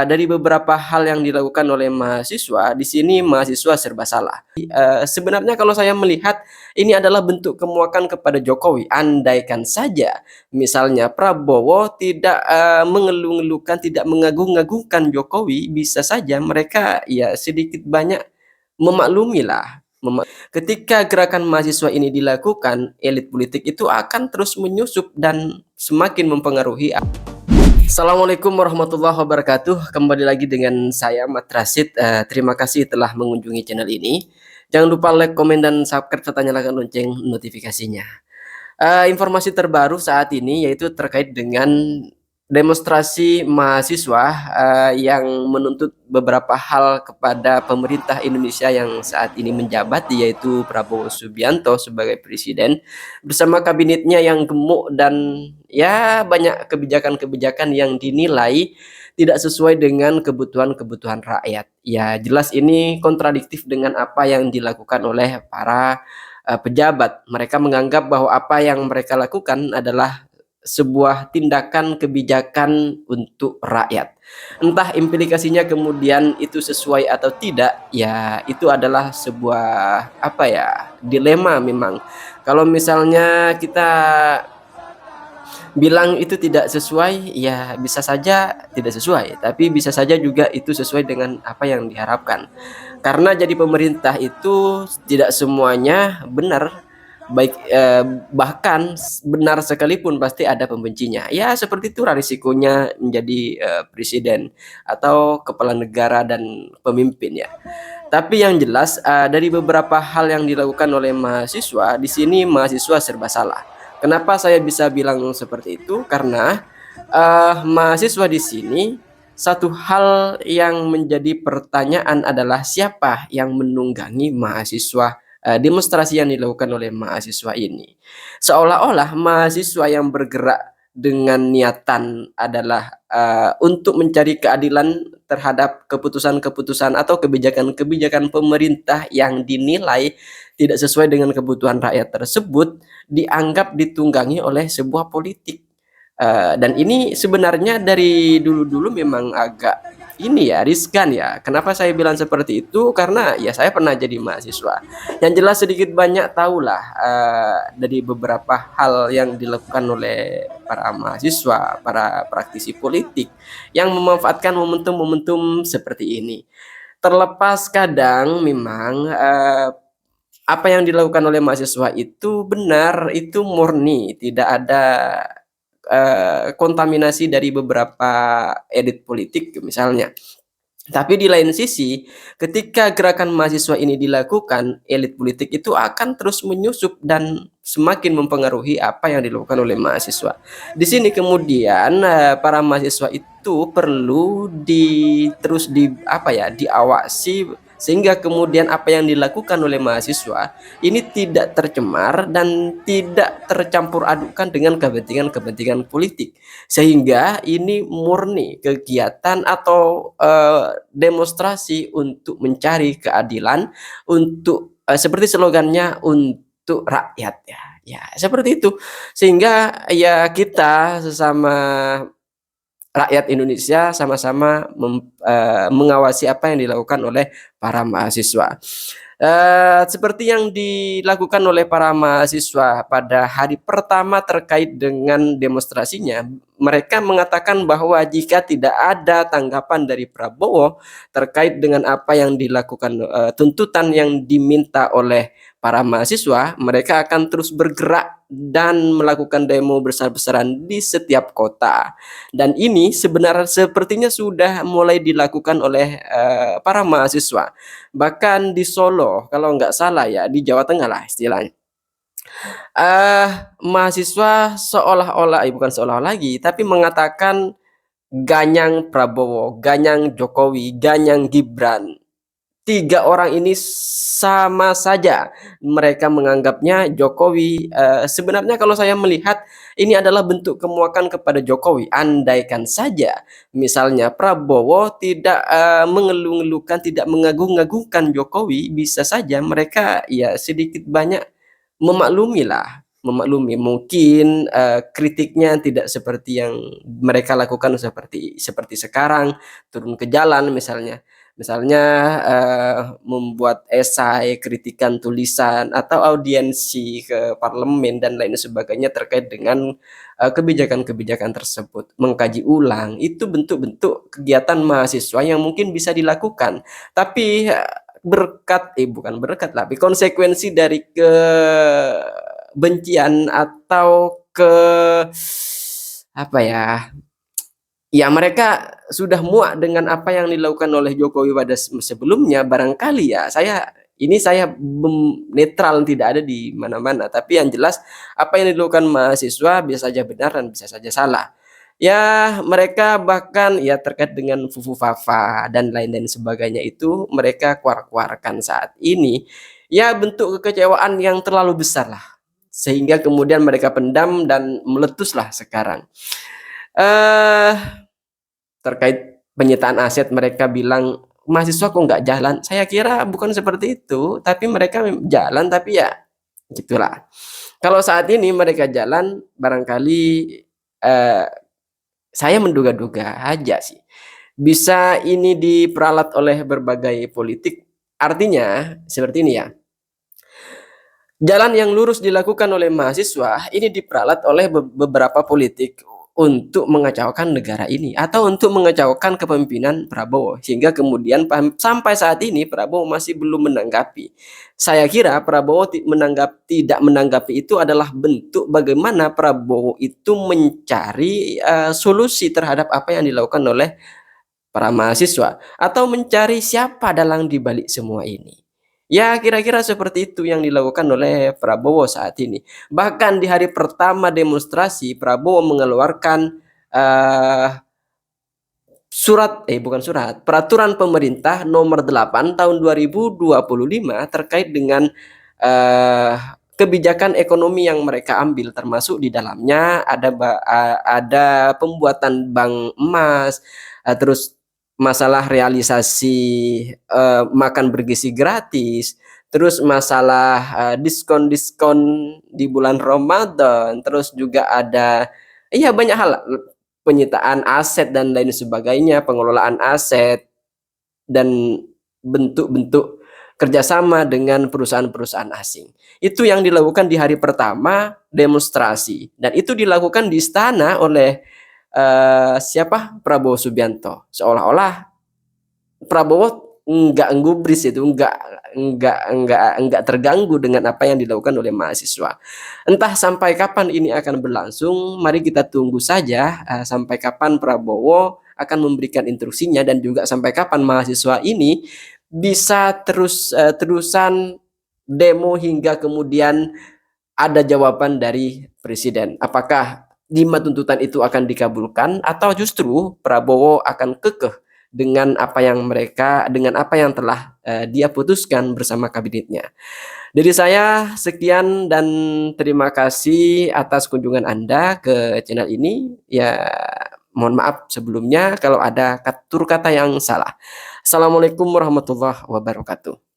Dari beberapa hal yang dilakukan oleh mahasiswa, di sini mahasiswa serba salah. Sebenarnya kalau saya melihat ini adalah bentuk kemuakan kepada Jokowi. Andaikan saja misalnya Prabowo tidak mengeluh-ngeluhkan, tidak mengagung-agungkan Jokowi, bisa saja mereka ya sedikit banyak memaklumilah. Ketika gerakan mahasiswa ini dilakukan, elit politik itu akan terus menyusup dan semakin mempengaruhi. Assalamualaikum warahmatullahi wabarakatuh. Kembali lagi dengan saya Mat Rasid. Terima kasih telah mengunjungi channel ini. Jangan lupa like, komen, dan subscribe serta nyalakan lonceng notifikasinya. Informasi terbaru saat ini yaitu terkait dengan demonstrasi mahasiswa yang menuntut beberapa hal kepada pemerintah Indonesia yang saat ini menjabat, yaitu Prabowo Subianto sebagai presiden bersama kabinetnya yang gemuk dan ya banyak kebijakan-kebijakan yang dinilai tidak sesuai dengan kebutuhan-kebutuhan rakyat. Ya jelas ini kontradiktif dengan apa yang dilakukan oleh para pejabat. Mereka menganggap bahwa apa yang mereka lakukan adalah sebuah tindakan kebijakan untuk rakyat. Entah implikasinya kemudian itu sesuai atau tidak, ya itu adalah sebuah apa ya, dilema memang. Kalau misalnya kita bilang itu tidak sesuai, ya bisa saja tidak sesuai, tapi bisa saja juga itu sesuai dengan apa yang diharapkan. Karena jadi pemerintah itu tidak semuanya benar, baik bahkan benar sekalipun pasti ada pembencinya. Ya seperti itu risikonya menjadi presiden atau kepala negara dan pemimpin ya. Tapi yang jelas dari beberapa hal yang dilakukan oleh mahasiswa, di sini mahasiswa serba salah. Kenapa saya bisa bilang seperti itu? Karena mahasiswa di sini satu hal yang menjadi pertanyaan adalah siapa yang menunggangi mahasiswa demonstrasi yang dilakukan oleh mahasiswa ini. Seolah-olah mahasiswa yang bergerak dengan niatan adalah untuk mencari keadilan terhadap keputusan-keputusan atau kebijakan-kebijakan pemerintah yang dinilai tidak sesuai dengan kebutuhan rakyat tersebut, dianggap ditunggangi oleh sebuah politik. Dan ini sebenarnya dari dulu-dulu memang agak ini ya riskan ya. Kenapa saya bilang seperti itu? Karena ya saya pernah jadi mahasiswa. Yang jelas sedikit banyak tahulah dari beberapa hal yang dilakukan oleh para mahasiswa, para praktisi politik yang memanfaatkan momentum-momentum seperti ini. Terlepas kadang memang apa yang dilakukan oleh mahasiswa itu benar, itu murni, tidak ada kontaminasi dari beberapa elit politik misalnya. Tapi di lain sisi, ketika gerakan mahasiswa ini dilakukan, elit politik itu akan terus menyusup dan semakin mempengaruhi apa yang dilakukan oleh mahasiswa. Di sini kemudian para mahasiswa itu perlu terus apa ya, diawasi sehingga kemudian apa yang dilakukan oleh mahasiswa ini tidak tercemar dan tidak tercampur adukkan dengan kepentingan-kepentingan politik, sehingga ini murni kegiatan atau demonstrasi untuk mencari keadilan, untuk seperti slogannya, untuk rakyat ya. Ya, seperti itu. Sehingga ya kita sesama rakyat Indonesia sama-sama mengawasi apa yang dilakukan oleh para mahasiswa. Seperti yang dilakukan oleh para mahasiswa pada hari pertama terkait dengan demonstrasinya, mereka mengatakan bahwa jika tidak ada tanggapan dari Prabowo terkait dengan apa yang dilakukan, tuntutan yang diminta oleh para mahasiswa, mereka akan terus bergerak dan melakukan demo besar-besaran di setiap kota. Dan ini sebenarnya sepertinya sudah mulai dilakukan oleh para mahasiswa. Bahkan di Solo, kalau nggak salah ya, di Jawa Tengah lah istilahnya. Mahasiswa seolah-olah, bukan seolah lagi, tapi mengatakan ganyang Prabowo, ganyang Jokowi, ganyang Gibran. Tiga orang ini sama saja. Mereka menganggapnya Jokowi, sebenarnya kalau saya melihat ini adalah bentuk kemuakan kepada Jokowi. Andaikan saja misalnya Prabowo tidak mengeluh-ngeluhkan, tidak mengagung-agungkan Jokowi, bisa saja mereka ya sedikit banyak memaklumilah. memaklumi. Mungkin, kritiknya tidak seperti yang mereka lakukan seperti seperti sekarang, turun ke jalan misalnya. Misalnya, membuat esai, kritikan tulisan, atau audiensi ke parlemen dan lain sebagainya terkait dengan, kebijakan-kebijakan tersebut. Mengkaji ulang, itu bentuk-bentuk kegiatan mahasiswa yang mungkin bisa dilakukan. Tapi, bukan berkat, tapi konsekuensi dari kebencian atau apa ya, ya mereka sudah muak dengan apa yang dilakukan oleh Jokowi pada sebelumnya, barangkali ya, saya netral, tidak ada di mana-mana, tapi yang jelas apa yang dilakukan mahasiswa bisa saja benar dan bisa saja salah. Ya, mereka bahkan ya terkait dengan Fufu-Fafa dan lain-lain sebagainya itu mereka kuar-kuarkan saat ini, ya bentuk kekecewaan yang terlalu besar lah, sehingga kemudian mereka pendam dan meletuslah sekarang. Eh Terkait penyitaan aset, mereka bilang, "Mahasiswa kok nggak jalan?" Saya kira bukan seperti itu, tapi mereka jalan, tapi ya gitulah. Kalau saat ini mereka jalan, barangkali, eee, saya menduga-duga aja sih, bisa ini diperalat oleh berbagai politik. Artinya seperti ini ya, jalan yang lurus dilakukan oleh mahasiswa ini diperalat oleh beberapa politik untuk mengacaukan negara ini atau untuk mengacaukan kepemimpinan Prabowo, sehingga kemudian sampai saat ini Prabowo masih belum menanggapi. Saya kira Prabowo tidak menanggapi itu adalah bentuk bagaimana Prabowo itu mencari solusi terhadap apa yang dilakukan oleh para mahasiswa, atau mencari siapa dalang di balik semua ini. Ya, kira-kira seperti itu yang dilakukan oleh Prabowo saat ini. Bahkan di hari pertama demonstrasi, Prabowo mengeluarkan bukan surat, peraturan pemerintah nomor 8 tahun 2025 terkait dengan eh, kebijakan ekonomi yang mereka ambil, termasuk di dalamnya ada pembuatan bank emas, terus masalah realisasi makan bergizi gratis, terus masalah diskon-diskon di bulan Ramadan, terus juga ada iya banyak hal, penyitaan aset dan lain sebagainya, pengelolaan aset, dan bentuk-bentuk kerjasama dengan perusahaan-perusahaan asing. Itu yang dilakukan di hari pertama demonstrasi, dan itu dilakukan di istana oleh siapa? Prabowo Subianto. Seolah-olah Prabowo nggak gubris itu, nggak terganggu dengan apa yang dilakukan oleh mahasiswa. Entah sampai kapan ini akan berlangsung, mari kita tunggu saja sampai kapan Prabowo akan memberikan instruksinya, dan juga sampai kapan mahasiswa ini bisa terusan demo hingga kemudian ada jawaban dari presiden. Apakah 5 tuntutan itu akan dikabulkan, atau justru Prabowo akan kekeh dengan apa yang telah dia putuskan bersama kabinetnya. Dari saya sekian, dan terima kasih atas kunjungan Anda ke channel ini. Ya, mohon maaf sebelumnya kalau ada tutur kata yang salah. Assalamualaikum warahmatullahi wabarakatuh.